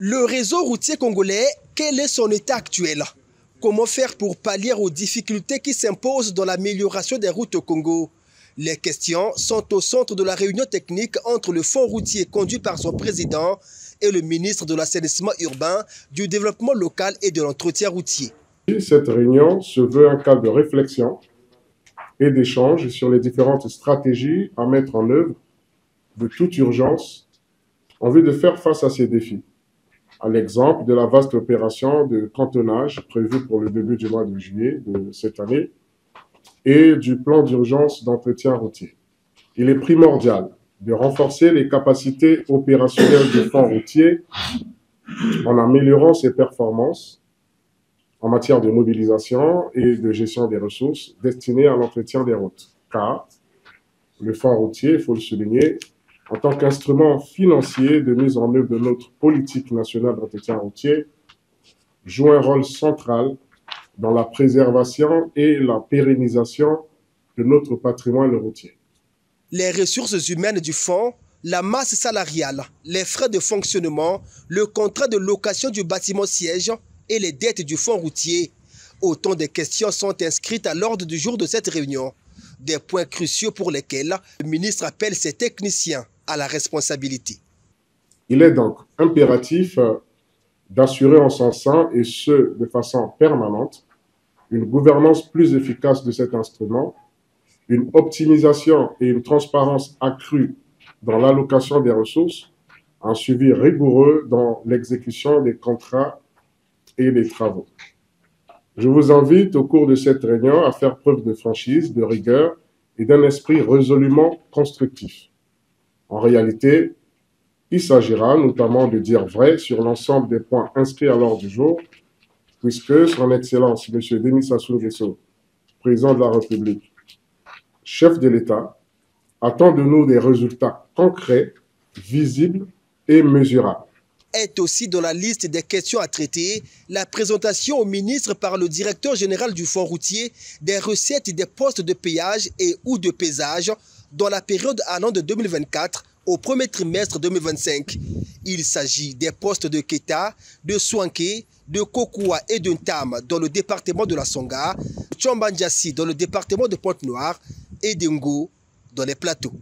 Le réseau routier congolais, quel est son état actuel? Comment faire pour pallier aux difficultés qui s'imposent dans l'amélioration des routes au Congo? Les questions sont au centre de la réunion technique entre le fonds routier conduit par son président et le ministre de l'assainissement urbain, du développement local et de l'entretien routier. Cette réunion se veut un cadre de réflexion et d'échange sur les différentes stratégies à mettre en œuvre de toute urgence en vue de faire face à ces défis. À l'exemple de la vaste opération de cantonnage prévue pour le début du mois de juillet de cette année et du plan d'urgence d'entretien routier. Il est primordial de renforcer les capacités opérationnelles du fonds routier en améliorant ses performances en matière de mobilisation et de gestion des ressources destinées à l'entretien des routes. Car le fonds routier, il faut le souligner, en tant qu'instrument financier de mise en œuvre de notre politique nationale d'entretien routier, joue un rôle central dans la préservation et la pérennisation de notre patrimoine routier. Les ressources humaines du fonds, la masse salariale, les frais de fonctionnement, le contrat de location du bâtiment siège et les dettes du fonds routier. Autant de questions sont inscrites à l'ordre du jour de cette réunion. Des points cruciaux pour lesquels le ministre appelle ses techniciens à la responsabilité. Il est donc impératif d'assurer en son sein, et ce de façon permanente, une gouvernance plus efficace de cet instrument, une optimisation et une transparence accrue dans l'allocation des ressources, un suivi rigoureux dans l'exécution des contrats et des travaux. Je vous invite au cours de cette réunion à faire preuve de franchise, de rigueur et d'un esprit résolument constructif. En réalité, il s'agira notamment de dire vrai sur l'ensemble des points inscrits à l'ordre du jour, puisque Son Excellence M. Denis Sassou Nguesso, président de la République, chef de l'État, attend de nous des résultats concrets, visibles et mesurables. Est aussi dans la liste des questions à traiter la présentation au ministre par le directeur général du fonds routier des recettes des postes de péage et ou de pesage dans la période allant de 2024 au premier trimestre 2025. Il s'agit des postes de Keta, de Swanké, de Kokoua et de Ntam dans le département de la Songa, Tchambandjassi dans le département de Pointe-Noire et d'Ngo dans les plateaux.